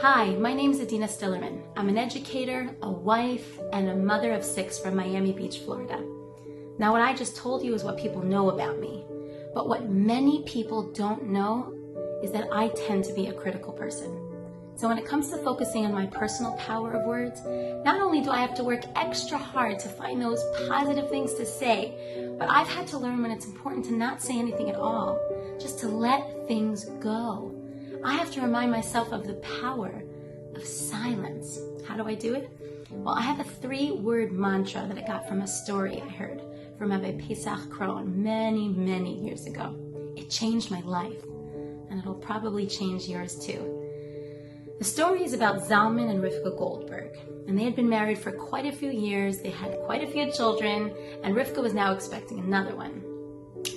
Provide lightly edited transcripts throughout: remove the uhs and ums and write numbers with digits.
Hi, my name is Adina Stilerman. I'm an educator, a wife, and a mother of 6 from Miami Beach, Florida. Now, what I just told you is what people know about me. But what many people don't know is that I tend to be a critical person. So when it comes to focusing on my personal power of words, not only do I have to work extra hard to find those positive things to say, but I've had to learn when it's important to not say anything at all, just to let things go. I have to remind myself of the power of silence. How do I do it? Well, I have a 3-word mantra that I got from a story I heard from Rabbi Pesach Krohn many years ago. It changed my life, and it'll probably change yours too. The story is about Zalman and Rivka Goldberg, and they had been married for quite a few years. They had quite a few children, and Rivka was now expecting another one.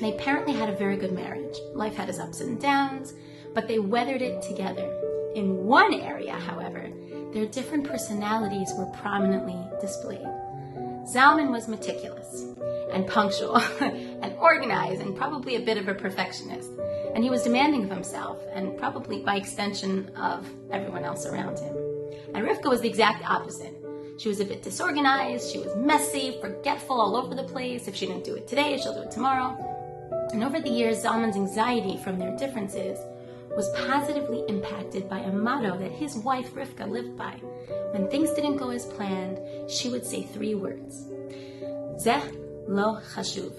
They apparently had a very good marriage. Life had its ups and downs, but they weathered it together. In one area, however, their different personalities were prominently displayed. Zalman was meticulous and punctual and organized and probably a bit of a perfectionist. And he was demanding of himself and probably by extension of everyone else around him. And Rivka was the exact opposite. She was a bit disorganized, she was messy, forgetful all over the place. If she didn't do it today, she'll do it tomorrow. And over the years, Zalman's anxiety from their differences was positively impacted by a motto that his wife Rivka lived by. When things didn't go as planned, she would say 3 words. Zeh lo chashuv.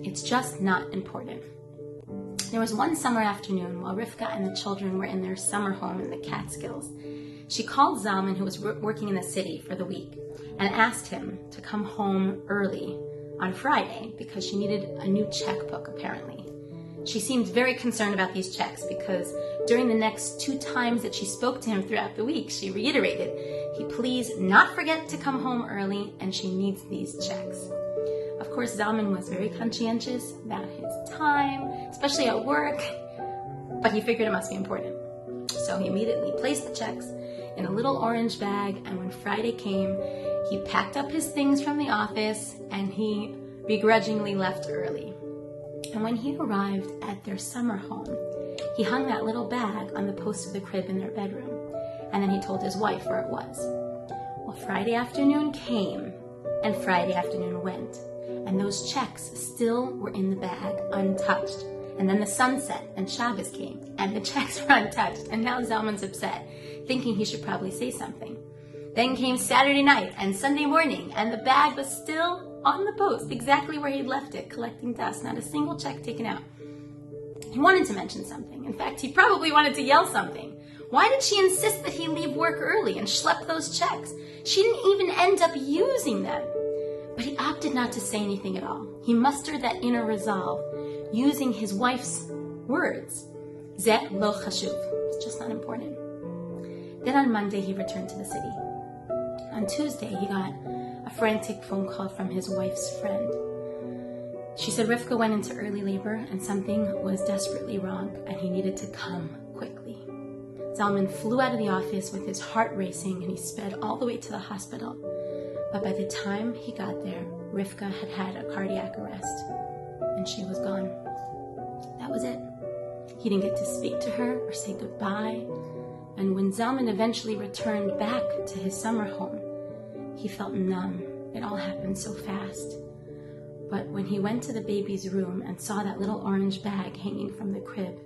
It's just not important. There was one summer afternoon while Rivka and the children were in their summer home in the Catskills. She called Zalman, who was working in the city for the week, and asked him to come home early on Friday because she needed a new checkbook, apparently. She seemed very concerned about these checks because during the next 2 times that she spoke to him throughout the week, she reiterated, he please not forget to come home early and she needs these checks. Of course, Zalman was very conscientious about his time, especially at work, but he figured it must be important. So he immediately placed the checks in a little orange bag, and when Friday came, he packed up his things from the office and he begrudgingly left early. And when he arrived at their summer home, he hung that little bag on the post of the crib in their bedroom, and then he told his wife where it was. Well, Friday afternoon came, and Friday afternoon went, and those checks still were in the bag, untouched. And then the sun set, and Shabbos came, and the checks were untouched, and now Zalman's upset, thinking he should probably say something. Then came Saturday night and Sunday morning, and the bag was still on the post, exactly where he'd left it, collecting dust, not a single check taken out. He wanted to mention something. In fact, he probably wanted to yell something. Why did she insist that he leave work early and schlep those checks? She didn't even end up using them. But he opted not to say anything at all. He mustered that inner resolve, using his wife's words. Zeh lo chashuv. It's just not important. Then on Monday, he returned to the city. On Tuesday, he got a frantic phone call from his wife's friend. She said Rivka went into early labor and something was desperately wrong and he needed to come quickly. Zalman flew out of the office with his heart racing and he sped all the way to the hospital. But by the time he got there, Rivka had had a cardiac arrest and she was gone. That was it. He didn't get to speak to her or say goodbye. And when Zalman eventually returned back to his summer home, he felt numb. It all happened so fast. But when he went to the baby's room and saw that little orange bag hanging from the crib,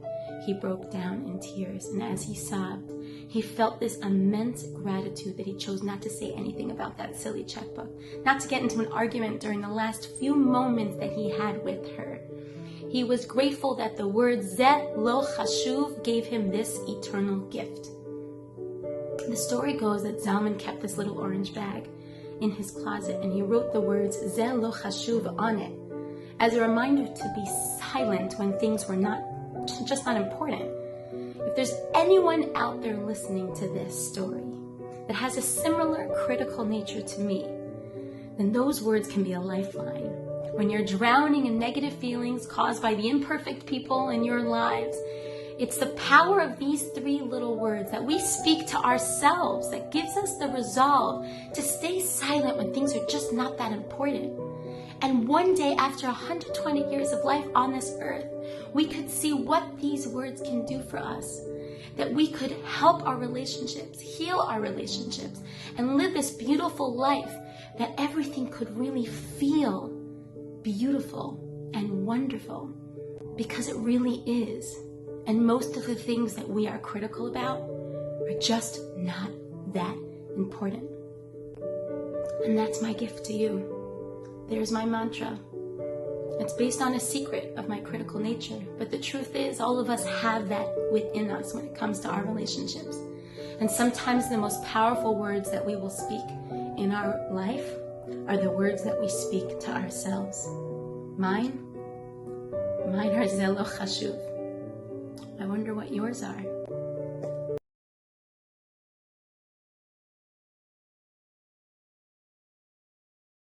he broke down in tears. And as he sobbed, he felt this immense gratitude that he chose not to say anything about that silly checkbook, not to get into an argument during the last few moments that he had with her. He was grateful that the word Zeh lo chashuv gave him this eternal gift. The story goes that Zalman kept this little orange bag in his closet and he wrote the words Zeh lo chashuv on it as a reminder to be silent when things were just not important. If there's anyone out there listening to this story that has a similar critical nature to me, then those words can be a lifeline. When you're drowning in negative feelings caused by the imperfect people in your lives, it's the power of these 3 little words that we speak to ourselves that gives us the resolve to stay silent when things are just not that important. And one day, after 120 years of life on this earth, we could see what these words can do for us. that we could help our relationships, heal our relationships, and live this beautiful life, that everything could really feel beautiful and wonderful, because it really is. And most of the things that we are critical about are just not that important. And that's my gift to you. There's my mantra. It's based on a secret of my critical nature, but the truth is all of us have that within us when it comes to our relationships. And sometimes the most powerful words that we will speak in our life are the words that we speak to ourselves. Mine are zelo chashuv. I wonder what yours are.